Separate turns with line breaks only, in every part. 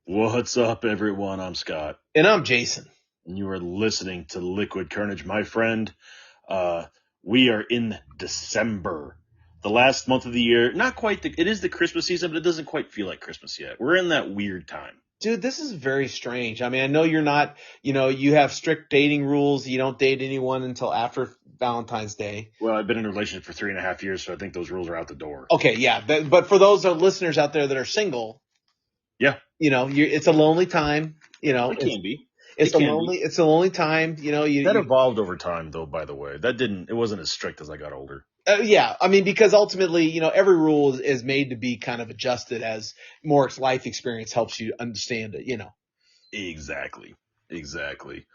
What's up, everyone? I'm Scott,
And I'm Jason.
and you are listening to Liquid Carnage, my friend. Uh, we are in December, the last month of the year. Not quite. It is the Christmas season, but it doesn't quite feel like Christmas yet. We're in that weird time.
Dude, this is very strange. I mean, I know you're not, you have strict dating rules. You don't date anyone until after Valentine's Day.
Well, I've been in a relationship for 3.5 years, so I think those rules are out the door.
Okay, yeah. But for those listeners out there that are single,
Yeah,
it's a lonely time.
it can be.
It's
It
a
can be.
lonely time.
That evolved over time, though. By the way, that didn't. It wasn't as strict as I got older.
Yeah. I mean, because ultimately, every rule is made to be kind of adjusted as more life experience helps you understand it.
Exactly. Exactly.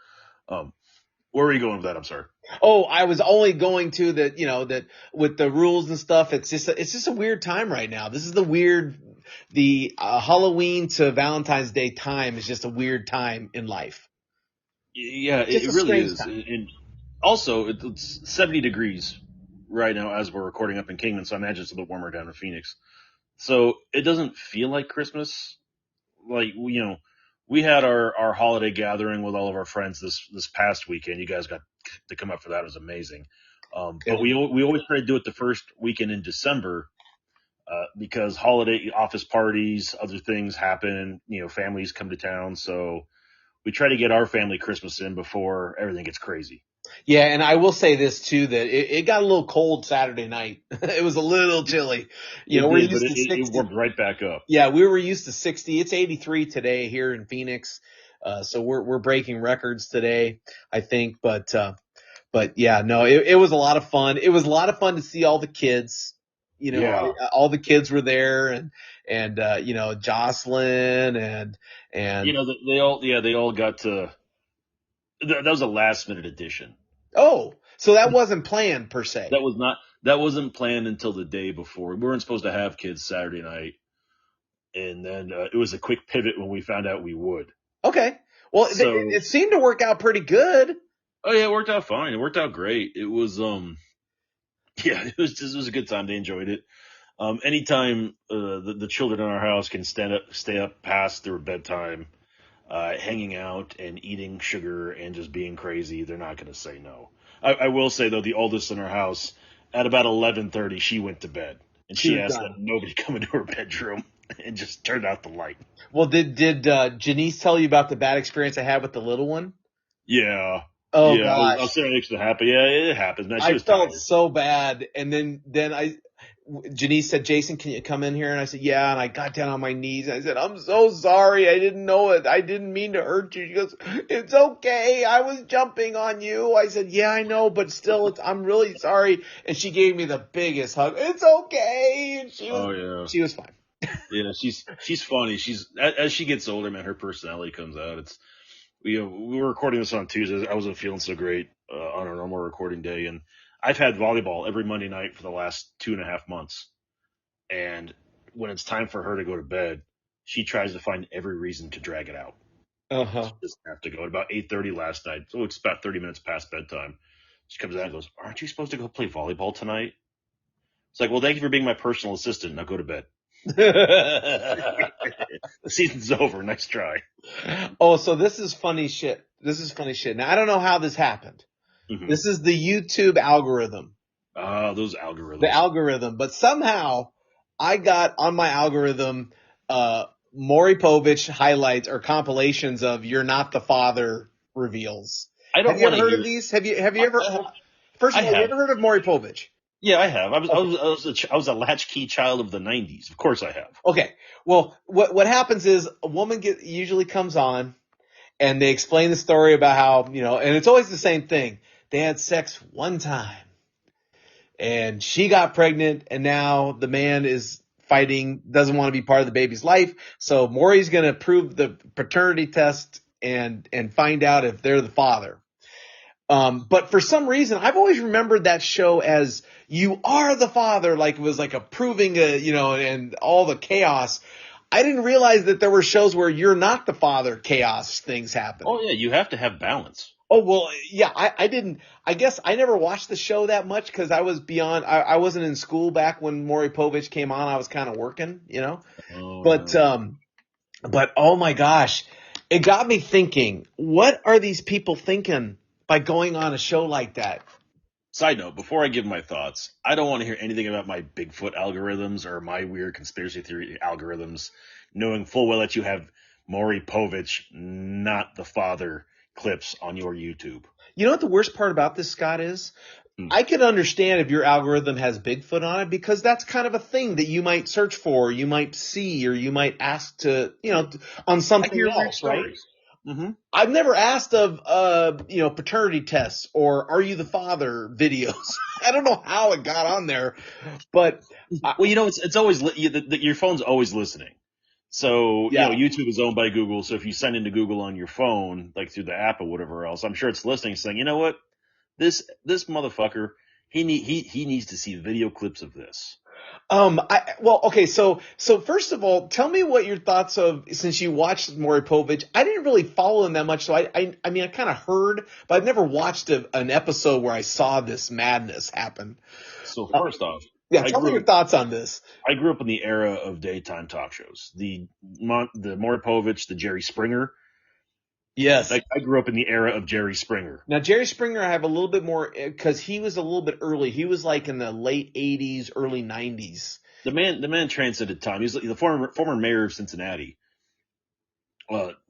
Where are you going with that? I'm sorry.
Oh, I was only going to that, that with the rules and stuff. It's just a weird time right now. This is the Halloween to Valentine's Day time is just a weird time in life.
Yeah,
Just
it
a
really
strange
is.
time.
And also, it's 70 degrees right now as we're recording up in Kingman, so I imagine it's a bit warmer down in Phoenix. So it doesn't feel like Christmas. Like, we had our holiday gathering with all of our friends this past weekend. You guys got to come up for that. It was amazing. But
And
we always try to do it the first weekend in December, because holiday office parties, other things happen. Families come to town, so we try to get our family Christmas in before everything gets crazy.
yeah, and I will say this too, that it got a little cold Saturday night. It was a little chilly.
It
We're
did, but
used
it,
to
it
60.
warmed right back up.
Yeah, we were used to 60. It's 83 today here in Phoenix. So we're breaking records today, I think. But yeah, no, it was a lot of fun. It was a lot of fun to see all the kids.
Yeah,
All the kids were there, and Jocelyn and
they all got to. That was a last minute addition.
oh, so that wasn't planned per se.
That wasn't planned until the day before. We weren't supposed to have kids Saturday night, and then it was a quick pivot when we found out we would.
Okay, well,
So,
it seemed to work out pretty good.
oh yeah, it worked out fine. It worked out great. It was yeah, it was a good time. They enjoyed it. Anytime the children in our house can stay up past their bedtime, hanging out and eating sugar and just being crazy, they're not going to say no. I will say though, the oldest in our house, at about 11:30, she went to bed and
She
she
was
asked that
done.
nobody come into her bedroom and just turned out the light.
Well, did Janice tell you about the bad experience I had with the little one?
Yeah,
Oh
yeah. I was
gosh.
sitting next to happy. Yeah, it happens, man. She
I
was
felt
tired.
so bad. And then Janice said, Jason, can you come in here? And I said, yeah. And I got down on my knees and I said, I'm so sorry. I didn't know it. I didn't mean to hurt you. She goes, it's okay. I was jumping on you. I said, yeah, I know, but still, I'm really sorry. And she gave me the biggest hug. It's okay. And
Oh yeah,
she was fine.
yeah. She's funny. As she gets older, man, her personality comes out. We were recording this on Tuesday. I wasn't feeling so great on our normal recording day, and I've had volleyball every Monday night for the last 2.5 months. And when it's time for her to go to bed, she tries to find every reason to drag it out.
Uh
She
huh.
doesn't have to go. At about 8:30 last night, so it's about 30 minutes past bedtime. She comes out and goes, "Aren't you supposed to go play volleyball tonight?" It's like, "Well, thank you for being my personal assistant. Now go to bed. The season's over. Nice try."
Oh, so this is funny shit. This is funny shit. Now, I don't know how this happened.
Hmm.
This is the YouTube algorithm.
Ah, those
The
algorithms.
algorithm. But somehow I got on my algorithm Maury Povich highlights or compilations of "You're Not the Father" reveals.
I
Have
don't
you
want
ever
to
heard of
hear.
these? Have you ever
I,
first
I
of all, you
have.
ever heard of Maury Povich?
Yeah, I have. I was I
Okay.
was I was I was a latchkey child of the '90s. Of course, I have.
Okay. Well, what happens is a woman usually comes on and they explain the story about how, and it's always the same thing. They had sex one time and she got pregnant and now the man is fighting, doesn't want to be part of the baby's life. So Maury's going to prove the paternity test and find out if they're the father. But for some reason, I've always remembered that show as "You Are the Father," like it was like a proving, and all the chaos. I didn't realize that there were shows where "You're Not the Father" chaos things happen.
Oh yeah, you have to have balance.
Oh, well, yeah, I didn't, I guess I never watched the show that much because I was beyond, I wasn't in school back when Maury Povich came on. I was kind of working.
Oh
But,
yeah.
But oh my gosh, it got me thinking, what are these people thinking by going on a show like that?
Side note, before I give my thoughts, I don't want to hear anything about my Bigfoot algorithms or my weird conspiracy theory algorithms, knowing full well that you have Maury Povich, not the father, clips on your YouTube.
You know what the worst part about this, Scott, is?
Hmm.
I could understand if your algorithm has Bigfoot on it because that's kind of a thing that you might search for, you might see, or you might ask to, on
I
something
hear weird
else, right?
stories. Hmm.
I've never asked of, paternity tests or are you the father videos. I don't know how it got on there, but
Well, it's always your phone's always listening. So
yeah.
YouTube is owned by Google. So if you send into Google on your phone, like through the app or whatever else, I'm sure it's listening, saying, you know what, this motherfucker, he needs to see video clips of this.
Okay. So first of all, tell me what your thoughts of, since you watched Maury Povich. I didn't really follow him that much. So I mean, I kind of heard, but I've never watched an episode where I saw this madness happen.
So
Uh,
first off,
yeah.
I
Tell me
grew
your
up
thoughts on this.
I grew up in the era of daytime talk shows. The Maury Povich, the Jerry Springer.
Yes.
I grew up in the era of Jerry Springer.
Now, Jerry Springer, I have a little bit more because he was a little bit early. He was like in the late 80s, early 90s.
The man transcended time. He's the former mayor of Cincinnati.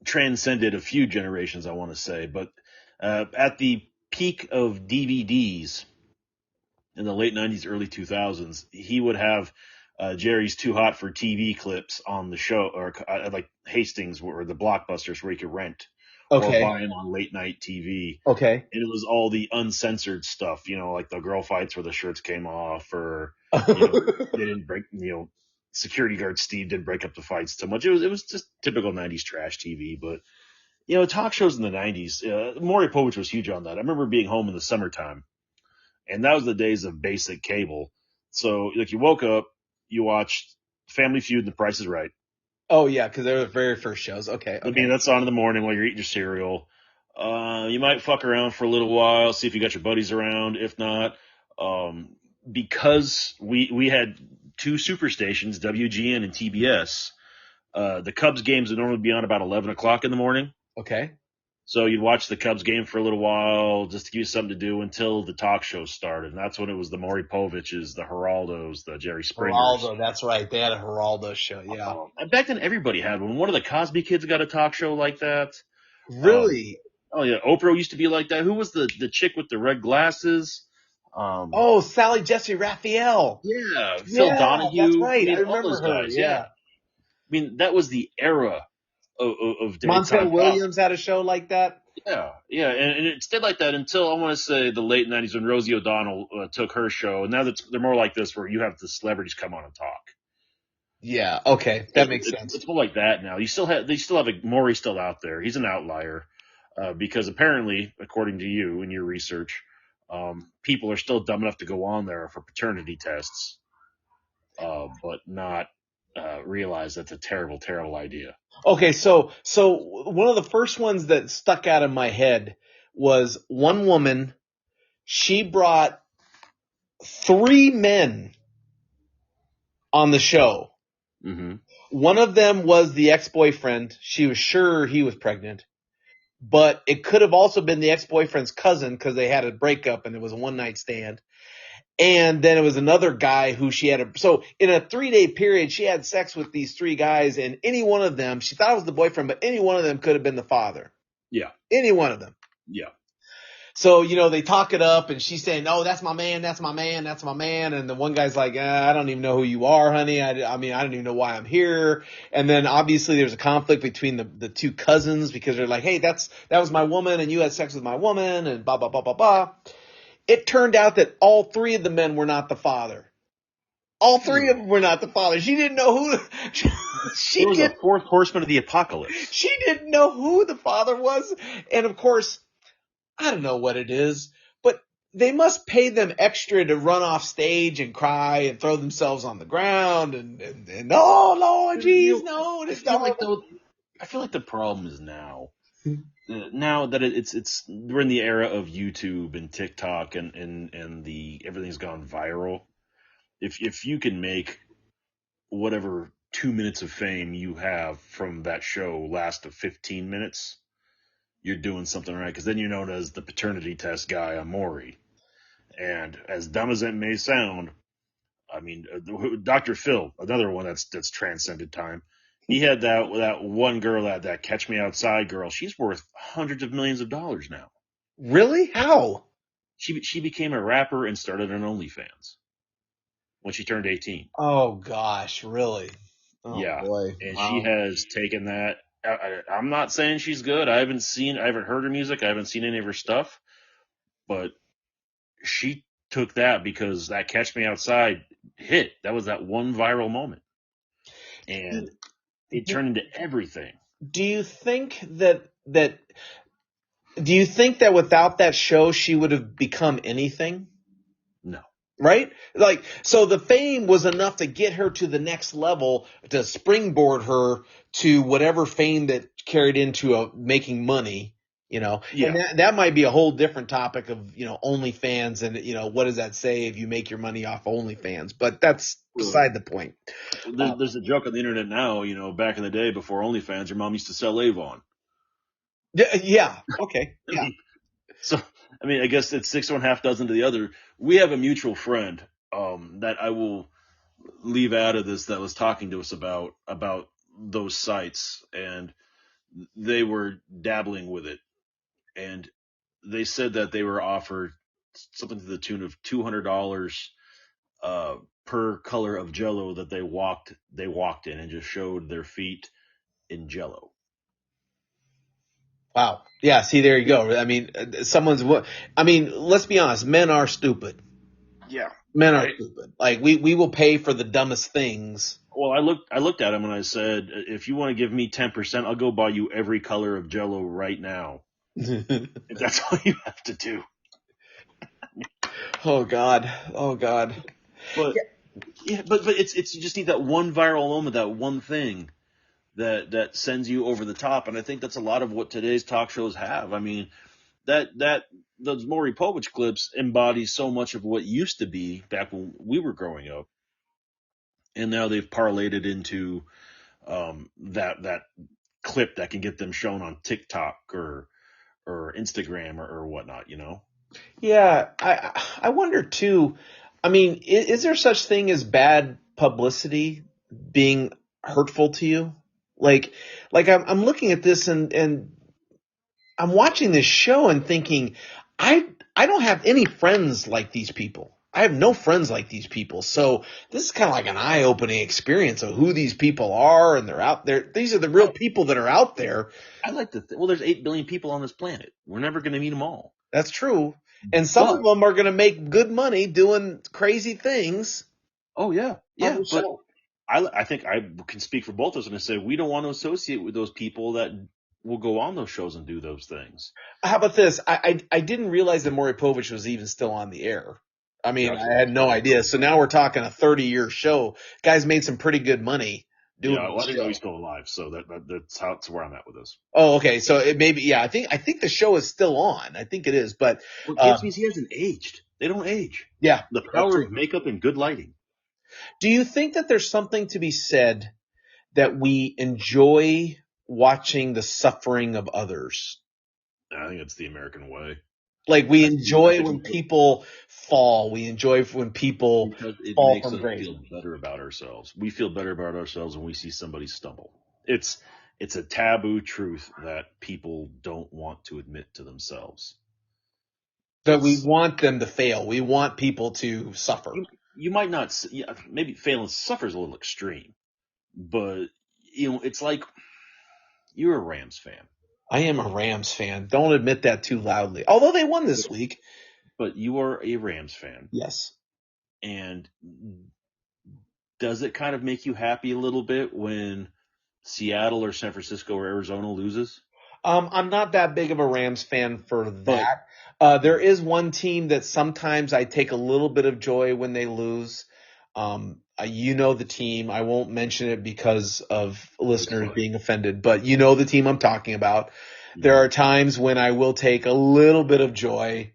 Transcended a few generations, I want to say, but at the peak of DVDs in the late 90s, early 2000s, he would have Jerry's Too Hot for TV clips on the show, or like Hastings, or the Blockbusters where you could rent or
Okay.
buy them on late night TV.
Okay.
And it was all the uncensored stuff, like the girl fights where the shirts came off, or they didn't break, security guard Steve didn't break up the fights too much. It was just typical 90s trash TV. But talk shows in the 90s, Maury Povich was huge on that. I remember being home in the summertime, and that was the days of basic cable. So like you woke up, you watched Family Feud and The Price is Right.
Oh yeah, because they were the very first shows. Okay.
I mean,
Okay.
that's on in the morning while you're eating your cereal. You might fuck around for a little while, see if you got your buddies around. If not, um, because we had two super stations, WGN and TBS. The Cubs games would normally be on about 11 o'clock in the morning.
Okay.
So you'd watch the Cubs game for a little while just to give you something to do until the talk show started. And that's when it was the Maury Poviches, the Geraldos, the Jerry Springers.
Geraldo, that's right. They had a Geraldo show. Yeah.
And back then, everybody had one. One of the Cosby kids got a talk show like that. Um,
Really?
oh yeah, Oprah used to be like that. Who was the chick with the red glasses?
Oh, Sally Jesse Raphael.
Yeah, Phil
Yeah, that's
Donahue. I
right. I
mean, all
remember
those
her.
guys. Yeah,
Yeah.
I mean that was the era of
Montel
daytime talk.
Williams had a show like that.
Yeah, yeah, and it stayed like that until I want to say the late '90s when Rosie O'Donnell took her show, and now they're more like this, where you have the celebrities come on and talk.
Yeah. Okay. That makes sense.
It's more like that now. They still have Maury's still out there. He's an outlier because apparently, according to you in your research, people are still dumb enough to go on there for paternity tests, but not realize that's a terrible, terrible idea.
Okay. So one of the first ones that stuck out in my head was one woman. She brought three men on the show.
Mm-hmm.
One of them was the ex-boyfriend. She was sure he was pregnant, but it could have also been the ex-boyfriend's cousin because they had a breakup and it was a one-night stand. And then it was another guy who so in a 3-day period, she had sex with these three guys, and any one of them, she thought it was the boyfriend, but any one of them could have been the father.
Yeah,
Any one of them.
yeah.
So, they talk it up and she's saying, no, that's my man. That's my man. That's my man. And the one guy's like, I don't even know who you are, honey. I mean, I don't even know why I'm here. And then obviously there's a conflict between the two cousins because they're like, hey, that was my woman and you had sex with my woman and blah, blah, blah, blah, blah. It turned out that all three of the men were not the father. All three of them were not the father. She didn't know who.
It was a fourth horseman of the apocalypse.
She didn't know who the father was. And of course, I don't know what it is, but they must pay them extra to run off stage and cry and throw themselves on the ground and oh Lord, jeez, no,
I feel like the problem is now that it's we're in the era of YouTube and TikTok and the everything's gone viral. If you can make whatever 2 minutes of fame you have from that show last to 15 minutes, you're doing something right. Because then you're known as the paternity test guy on Maury. And as dumb as it may sound, I mean, Dr. Phil, another one that's transcended time. He had that one girl, that Catch Me Outside girl. She's worth hundreds of millions of dollars now.
Really? How?
She became a rapper and started an OnlyFans when she turned 18.
Oh gosh, really? Oh
Yeah,
boy.
and she
Wow.
has taken that. I'm not saying she's good. I haven't heard her music. I haven't seen any of her stuff. But she took that because that Catch Me Outside hit. That was that one viral moment, and it
Do,
turned into everything.
do you think that do you think that without that show she would have become anything?
No.
Right? Like, so the fame was enough to get her to the next level, to springboard her to whatever fame that carried into making money, and
Yeah.
that might be a whole different topic of, OnlyFans and, what does that say if you make your money off OnlyFans? But that's
Well,
beside the point.
there's a joke on the internet now. Back in the day before OnlyFans, your mom used to sell Avon.
Yeah. Okay.
I
Yeah.
mean, so I mean, I guess it's six one half dozen to the other. We have a mutual friend that I will leave out of this that was talking to us about those sites, and they were dabbling with it, and they said that they were offered something to the tune of $200 uh, per color of Jello that they walked in and just showed their feet in Jello.
Wow. Yeah. See, there you go. I mean, let's be honest. Men are stupid.
Yeah.
Men are
I
stupid. Like we will pay for the dumbest things.
Well, I looked at him and I said, if you want to give me 10%, I'll go buy you every color of Jello right now. If that's all you have to do.
Oh God. Oh God.
But yeah, but it's you just need that one viral moment, that one thing that sends you over the top, and I think that's a lot of what today's talk shows have. I mean, that those Maury Povich clips embody so much of what used to be back when we were growing up, and now they've parlayed it into that clip that can get them shown on TikTok or Instagram or whatnot.
Yeah. I wonder too. I mean, is there such thing as bad publicity being hurtful to you? Like, I'm looking at this and I'm watching this show and thinking, I I don't have any friends like these people. I have no friends like these people. So this is kind of like an eye-opening experience of who these people are, and they're out there. These are the real
I,
people that are out there.
I like to well, there's 8 billion people on this planet. We're never going to meet them all.
That's true. And some of
But
them are going to make good money doing crazy things
oh yeah,
on
yeah.
the
But
show.
I think I can speak for both of us and say we don't want to associate with those people that will go on those shows and do those things.
How about this? I didn't realize that Maury Povich was even still on the air. I mean,
That's
I had no idea. So now we're talking a 30-year show. Guy's made some pretty good money doing
yeah.
the
Well, I didn't know he's
show.
still alive, so that's where I'm at with this.
Oh, okay. So it maybe, yeah, I think the show is still on. I think it is, but,
What gets me is he hasn't aged. They don't age.
yeah,
The
that's
power
true.
of makeup and good lighting.
Do you think that there's something to be said that we enjoy watching the suffering of others?
I think it's the American way.
Like we
I think, I
enjoy
think
when people fall. We enjoy when people
because it
fall
makes
from
us
grace.
feel better about ourselves. We feel better about ourselves when we see somebody stumble. It's a taboo truth that people don't want to admit to themselves.
That we
It's
want them to fail. We want people to suffer.
you might not yeah, maybe fail and suffer is a little extreme, but it's like you're a Rams fan,
I am a Rams fan. Don't admit that too loudly. Although they won
but
this week.
you are a Rams fan,
Yes.
and does it kind of make you happy a little bit when Seattle or San Francisco or Arizona loses?
I'm not that big of a Rams fan for
But
that. There is one team that sometimes I take a little bit of joy when they lose. You know the team. I won't mention it because of
it's
listeners
fine.
being offended, but you know the team I'm talking about. There
Mhm.
are times when I will take a little bit of joy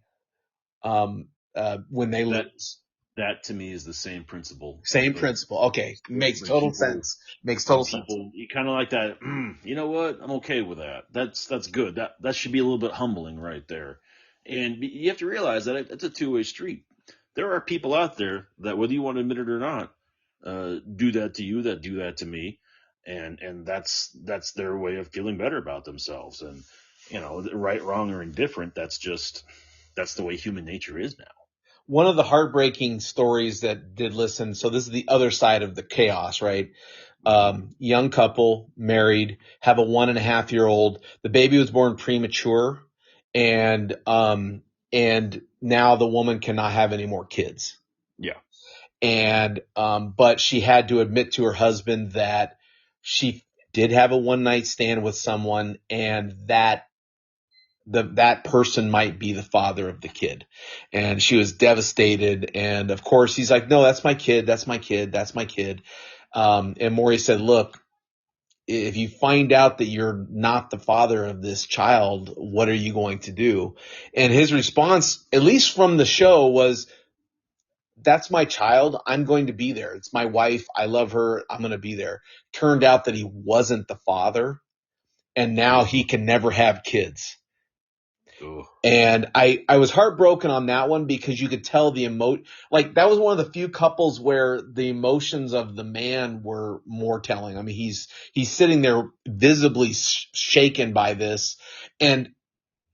when they
That
lose.
That to me is the same principle.
Same
But
principle. Okay. Makes
when
total
people
sense. Makes
when
total sense.
people you kind of like that, you know what? I'm okay with that. That's good. That should be a little bit humbling right there. And you have to realize that it's a two-way street. There are people out there that, whether you want to admit it or not, do that to you, that do that to me, and that's their way of feeling better about themselves. And right, wrong, or indifferent. That's the way human nature is now.
One of the heartbreaking stories that did listen. So this is the other side of the chaos, right?
Hmm.
Young couple, married, have a 1.5 year old. The baby was born premature, and now the woman cannot have any more kids.
Yeah.
And but she had to admit to her husband that she did have a one night stand with someone, and that person might be the father of the kid. And she was devastated. And of course, he's like, no, that's my kid. That's my kid. That's my kid. And Maury said, look, if you find out that you're not the father of this child, what are you going to do? And his response, at least from the show, was, that's my child. I'm going to be there. It's my wife. I love her. I'm going to be there. Turned out that he wasn't the father, and now
Ugh.
he can never have kids.
Ugh.
And I was heartbroken on that one because you could tell like that was one of the few couples where the emotions of the man were more telling. I mean, he's sitting there visibly shaken by this, and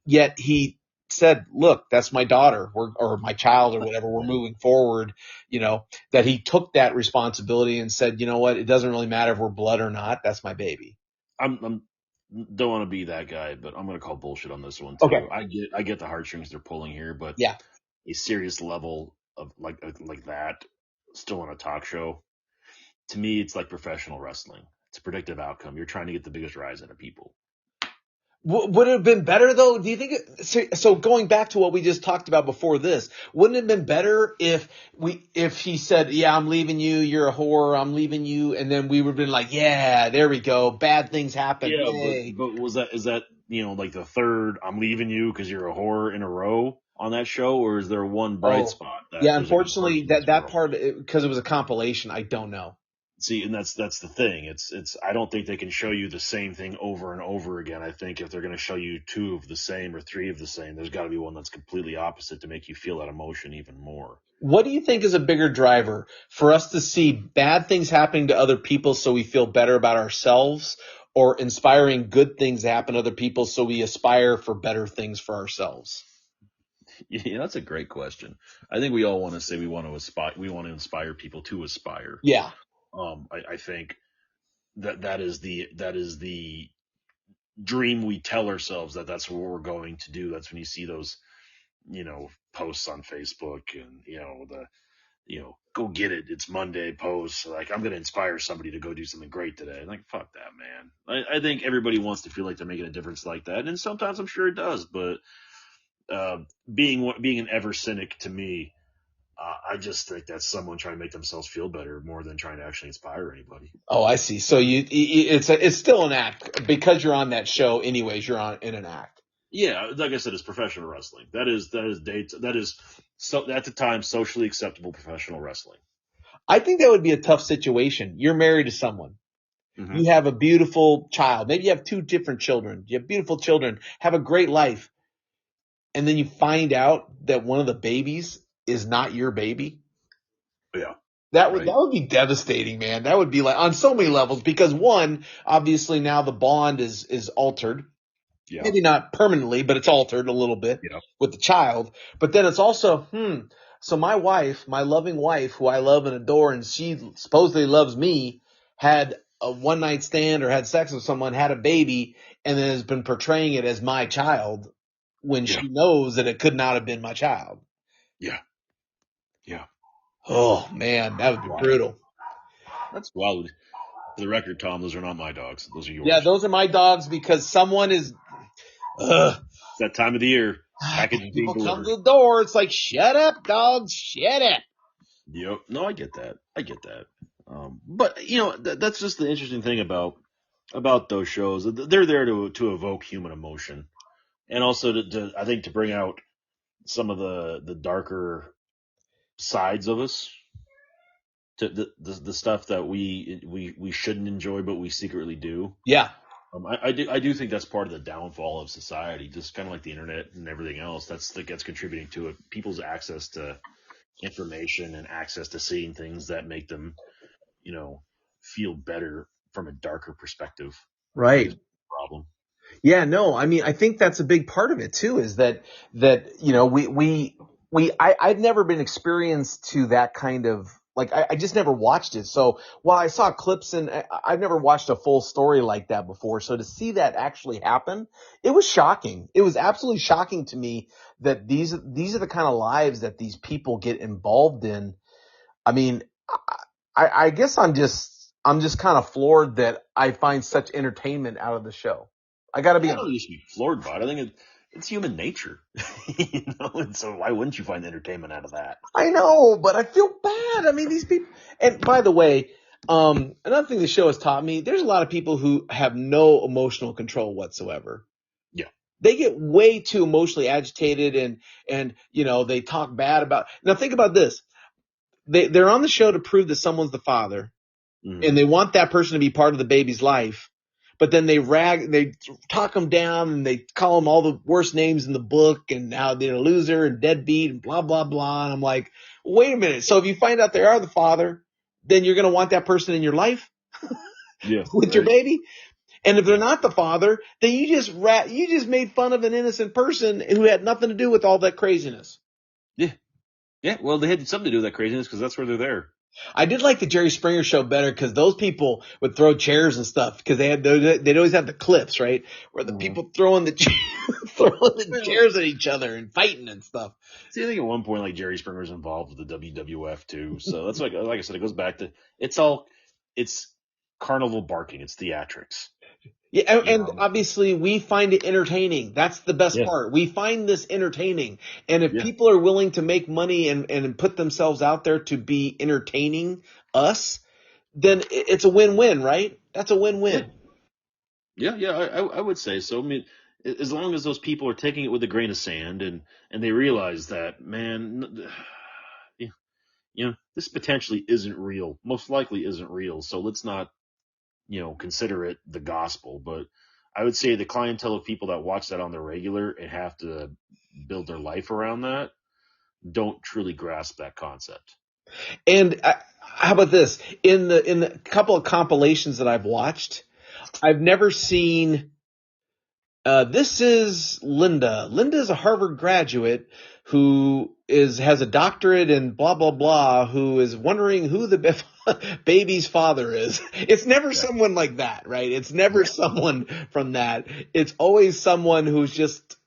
yet he said, look, that's my daughter, or my child, or whatever. We're moving forward, that he took that responsibility and said, you know what? It doesn't really matter if we're blood or not. That's my baby.
I'm don't want to be that guy, but I'm gonna call bullshit on this one
Okay.
too. I get the heartstrings they're pulling here, but
Yeah.
a serious level of like that, still on a talk show, to me, it's like professional wrestling. It's a predictive outcome. You're trying to get the biggest rise out of people.
Would it have been better though? Do you think so going back to what we just talked about before this, wouldn't it have been better if he said, yeah, I'm leaving you, you're a whore, I'm leaving you, and then we would have been like, yeah, there we go, bad things happen,
Yeah, but
yay.
but is that like the third I'm leaving you because you're a whore in a row on that show, or is there one bright
Oh,
spot that
yeah,
there's a good
unfortunately
person
that
that's
that
growing?
part, because it was a compilation, I don't know.
See, and that's the thing. It's I don't think they can show you the same thing over and over again. I think if they're going to show you two of the same or three of the same, there's got to be one that's completely opposite to make you feel that emotion even more.
What do you think is a bigger driver for us to see bad things happening to other people so we feel better about ourselves, or inspiring good things to happen to other people so we aspire for better things for ourselves?
Yeah, that's a great question. I think we all want to say we want to inspire people to aspire.
Yeah.
I think that is the dream we tell ourselves that's what we're going to do. That's when you see those posts on Facebook, and go get it. It's Monday posts. Like, I'm going to inspire somebody to go do something great today. Like, fuck that, man. I think everybody wants to feel like they're making a difference like that. And sometimes I'm sure it does, but, uh, being an ever cynic to me, I just think that's someone trying to make themselves feel better more than trying to actually inspire anybody.
Oh, I see. So it's still an act because you're on that show anyways. You're on in an act.
Yeah, like I said, it's professional wrestling. That is so at the time socially acceptable professional wrestling.
I think that would be a tough situation. You're married to someone.
Hmm.
You have a beautiful child. Maybe you have two different children. You have beautiful children. Have a great life, and then you find out that one of the babies is not your baby.
Yeah.
That
Right.
would be devastating, man. That would be like on so many levels because one, obviously now the bond is altered.
Yeah.
Maybe not permanently, but it's altered a little bit
Yeah.
with the child. But then it's also, so my wife, my loving wife, who I love and adore, and she supposedly loves me, had a one night stand or had sex with someone, had a baby, and then has been portraying it as my child when
Yeah.
she knows that it could not have been my child.
Yeah. Yeah.
Oh man, that would be
Wild.
brutal.
That's wild. For the record, Tom, those are not my dogs. Those are
Yeah,
yours.
those are my dogs because someone is, ugh,
It's that time of the year. Packages being
people come
delivered.
to the door. It's like, shut up, dogs, shut up.
Yep. No, I get that. I get that. But that's just the interesting thing about those shows. They're there to evoke human emotion, and also to I think to bring out some of the darker sides of us, to the stuff that we shouldn't enjoy, but we secretly do.
Yeah.
I do think that's part of the downfall of society, just kind of like the internet and everything else. That's contributing to it. People's access to information and access to seeing things that make them, feel better from a darker perspective. I think is
Right.
a problem.
Yeah, no, I mean, I think that's a big part of it too, is that I've never been experienced to that kind of, like, I just never watched it. So while I saw clips and I've never watched a full story like that before. So to see that actually happen, it was shocking. It was absolutely shocking to me that these are the kind of lives that these people get involved in. I mean, I guess I'm just kind of floored that I find such entertainment out of the show. I got to be
I
honest.
don't used to be floored by it. I think it's human nature, and so why wouldn't you find entertainment out of that?
I know, but I feel bad. I mean, these people. And by the way, another thing the show has taught me: there's a lot of people who have no emotional control whatsoever.
Yeah.
They get way too emotionally agitated, and they talk bad about. Now think about this: they're on the show to prove that someone's the father,
Hmm.
and they want that person to be part of the baby's life. But then they talk them down and they call them all the worst names in the book and how they're a loser and deadbeat and blah, blah, blah. And I'm like, wait a minute. So if you find out they are the father, then you're going to want that person in your life
Yeah.
with your
Right.
baby. And if they're
Yeah.
not the father, then you just made fun of an innocent person who had nothing to do with all that craziness.
Yeah. Yeah. Well, they had something to do with that craziness because that's where they're there.
I did like the Jerry Springer show better because those people would throw chairs and stuff because they'd always have the clips, right, where the
Hmm.
people throwing the throwing the
Well,
chairs at each other and fighting and stuff.
see, I think at one point, like Jerry Springer was involved with the WWF too. So that's like I said, it goes back to it's carnival barking. It's theatrics.
Yeah, and,
You
and
know.
obviously we find it entertaining. That's the best
Yeah.
part. We find this entertaining, and if
Yeah.
people are willing to make money and put themselves out there to be entertaining us, then it's a win-win, right? That's a
Yeah.
win-win.
Yeah. Yeah. I would say so. I mean, as long as those people are taking it with a grain of sand and they realize that, man, yeah, this potentially isn't real. Most likely isn't real. So let's not, consider it the gospel. But I would say the clientele of people that watch that on the regular and have to build their life around that don't truly grasp that concept.
And how about this? In the couple of compilations that I've watched, I've never seen. This is Linda. Linda is a Harvard graduate who has a doctorate in blah blah blah. Who is wondering who the baby's father is. It's never
Yeah.
someone like that, right? It's never
Yeah.
someone from that. It's always someone who's just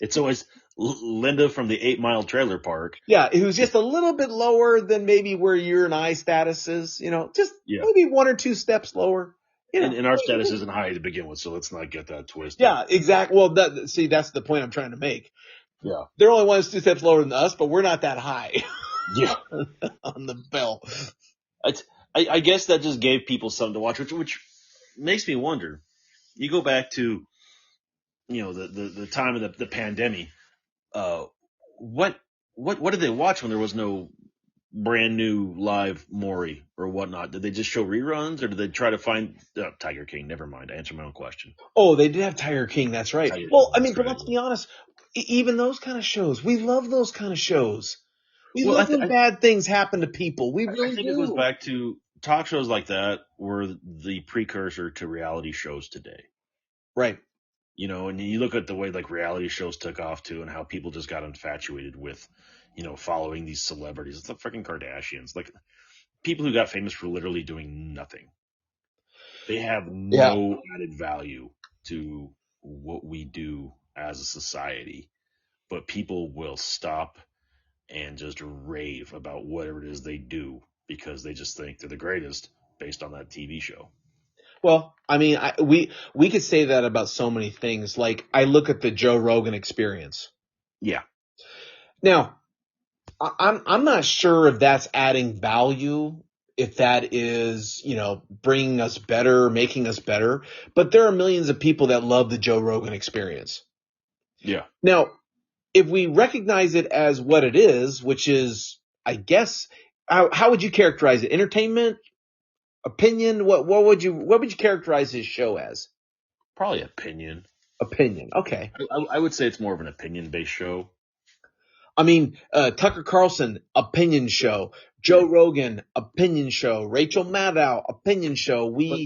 It's always Linda from the 8 Mile Trailer Park.
yeah, who's just a little bit lower than maybe where your and I status is. Just
Yeah.
maybe one or two steps lower.
And our status isn't high to begin with, so let's not get that twisted.
Yeah, exactly. Well, see, that's the point I'm trying to make.
Yeah.
They're only one or two steps lower than us, but we're not that high
Yeah.
on the bell.
It's, I guess that just gave people something to watch, which makes me wonder. You go back to, the time of the pandemic. Uh, what what did they watch when there was no brand new live Maury or whatnot? Did they just show reruns, or did they try to find Tiger King? Never mind. I answered my own question.
Oh, they did have Tiger King. That's right.
Tiger
Well,
King.
I
That's
mean, but
right.
let's be honest. Even those kind of shows, we love those kind of shows. We
Well,
love when bad things happen to people. We
I
really
think it goes
do.
back to talk shows like that were the precursor to reality shows today.
Right.
And you look at the way like reality shows took off too, and how people just got infatuated with, following these celebrities. It's the freaking Kardashians, like people who got famous for literally doing nothing. They have
Yeah.
no added value to what we do as a society, but people will stop and just rave about whatever it is they do because they just think they're the greatest based on that TV show.
Well, I mean, we could say that about so many things. Like I look at the Joe Rogan experience.
Yeah.
Now, I'm not sure if that's adding value, if that is, bringing us better, making us better, but there are millions of people that love the Joe Rogan experience.
Yeah.
Now, if we recognize it as what it is, which is I guess, how would you characterize it? Entertainment, opinion? What would you characterize his show as?
Probably opinion.
Opinion. Okay.
I would say it's more of an opinion based show.
I mean, Tucker Carlson, opinion show. Joe
Yeah.
Rogan, opinion show. Rachel Maddow, opinion show.
But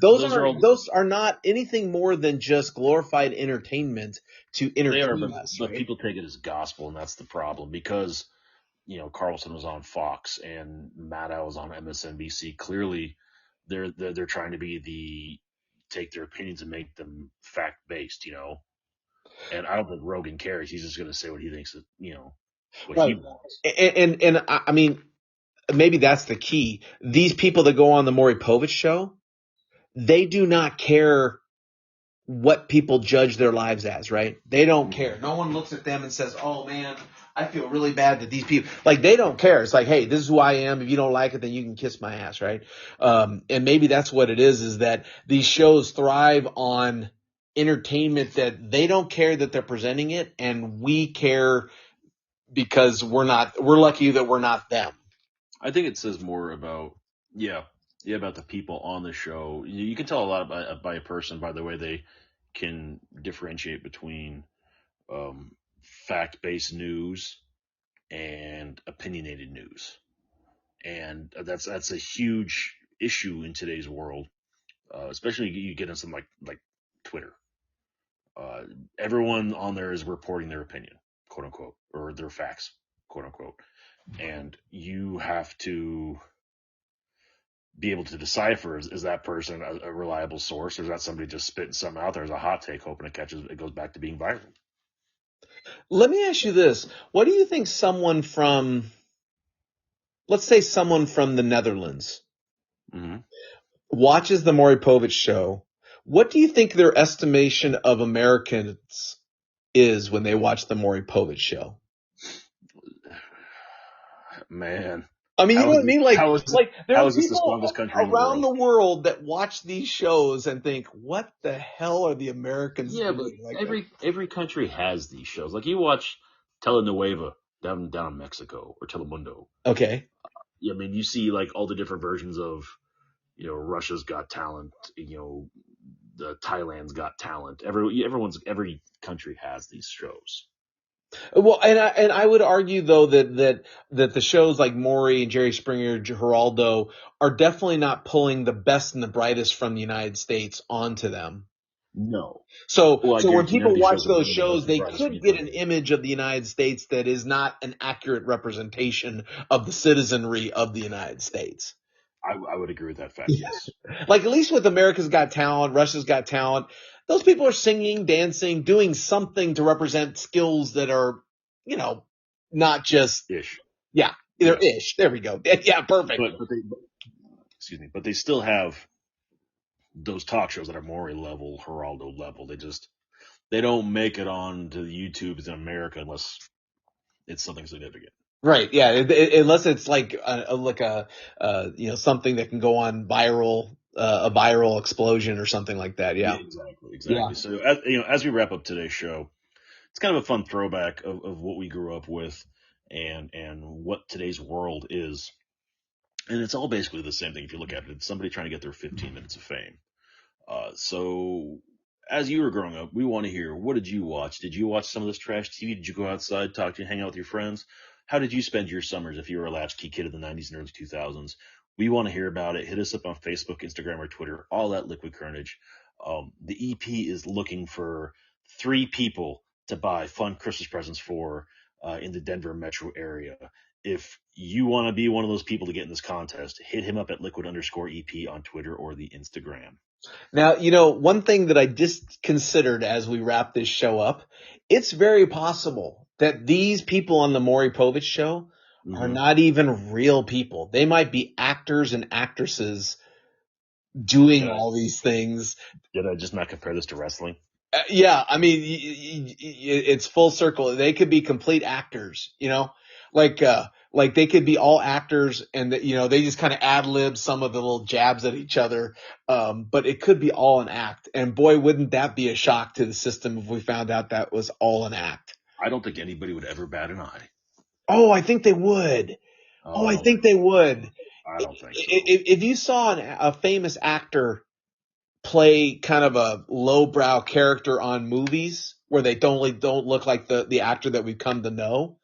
Those
those are all
those are not anything more than just glorified entertainment to
they are,
entertain us,
but
right?
people take it as gospel, and that's the problem because Carlson was on Fox and Maddow was on MSNBC. Clearly, they're trying to be take their opinions and make them fact based, And I don't think Rogan cares. He's just going to say what he thinks that what he
Right.
wants.
And I mean, maybe that's the key. These people that go on the Maury Povich show, they do not care what people judge their lives as, right? They don't care. No one looks at them and says, "Oh man, I feel really bad that these people," like, they don't care. It's like, "Hey, this is who I am. If you don't like it, then you can kiss my ass," right? And maybe that's what it is that these shows thrive on entertainment, that they don't care that they're presenting it, and we care because we're lucky that we're not them.
I think it says more about about the people on the show. You can tell a lot by a person by the way they can differentiate between fact based news and opinionated news, and that's a huge issue in today's world, especially you get in something like Twitter. Uh, Everyone on there is reporting their opinion, quote unquote, or their facts, quote unquote, and you have to be able to decipher is that person a reliable source, or is that somebody just spitting something out there as a hot take, hoping it goes back to being viral?
Let me ask you this. What do you think let's say someone from the Netherlands
Mm-hmm.
watches the Maury Povich show? What do you think their estimation of Americans is when they watch the Maury Povich show?
Man,
I mean, you know what I mean?
how is
Like there
how
are
is this the
people
strongest country in the
around
world?
the world that watch these shows and think, "What the hell are the Americans
Yeah, but
doing?" Like,
every country has these shows. Like you watch Telenueva down in Mexico or Telemundo.
okay.
Yeah, I mean you see like all the different versions of Russia's Got Talent. The Thailand's Got Talent. Every country has these shows.
Well, and I would argue though that the shows like Maury and Jerry Springer, Geraldo are definitely not pulling the best and the brightest from the United States onto them.
No,
So
well, I
so when
guarantee none
people
of these
watch
shows are
those
bringing the best
shows,
and
they
brightest from
could
the
get
United
an
States.
image of the United States that is not an accurate representation of the citizenry of the United States.
I would agree with that fact. Yes.
Like, at least with America's Got Talent, Russia's Got Talent, those people are singing, dancing, doing something to represent skills that are, you know, not just,
Ish.
yeah, they're
Yes.
ish. There we go. Yeah, perfect.
Excuse me, but they still have those talk shows that are Maury level, Geraldo level. They don't make it on to the YouTubes in America unless it's something significant.
Right. Yeah. Unless it's like something that can go on viral, a viral explosion or something like that.
Yeah,
Yeah.
exactly,
Yeah.
exactly. So as we wrap up today's show, it's kind of a fun throwback of what we grew up with and what today's world is. And it's all basically the same thing if you look at it. It's somebody trying to get their 15 minutes of fame. So as you were growing up, we want to hear, what did you watch? Did you watch some of this trash TV? Did you go outside, hang out with your friends? How did you spend your summers if you were a latchkey kid in the 90s and early 2000s? We want to hear about it. Hit us up on Facebook, Instagram, or Twitter, all at Liquid Carnage. The EP is looking for 3 people to buy fun Christmas presents for in the Denver metro area. If you want to be one of those people to get in this contest, hit him up at liquid_EP on Twitter or the Instagram.
Now, one thing that I just considered as we wrap this show up, it's very possible that these people on the Maury Povich show are
Mm-hmm.
not even real people. They might be actors and actresses doing
Did I,
all these things.
did I just not compare this to wrestling?
Yeah, I mean, it's full circle. They could be complete actors, like they could be all actors, and they just kind of ad lib some of the little jabs at each other. But it could be all an act. And boy, wouldn't that be a shock to the system if we found out that was all an act?
I don't think anybody would ever bat an eye.
Oh, I think they would. Oh,
I
I
don't
think
think
they would.
I don't think so.
If you saw a famous actor play kind of a lowbrow character on movies where they don't look like the actor that we've come to know,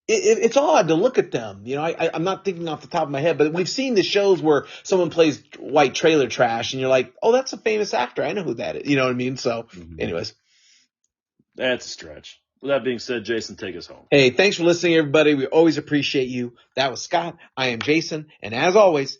it's odd to look at them. You know, I'm not thinking off the top of my head, but we've seen the shows where someone plays white trailer trash and you're like, oh, that's a famous actor. I know who that is. You know what I mean? So
Mhm.
anyways,
That's a stretch. With that being said, Jason, take us home.
hey, thanks for listening, everybody. We always appreciate you. That was Scott. I am Jason. And as always,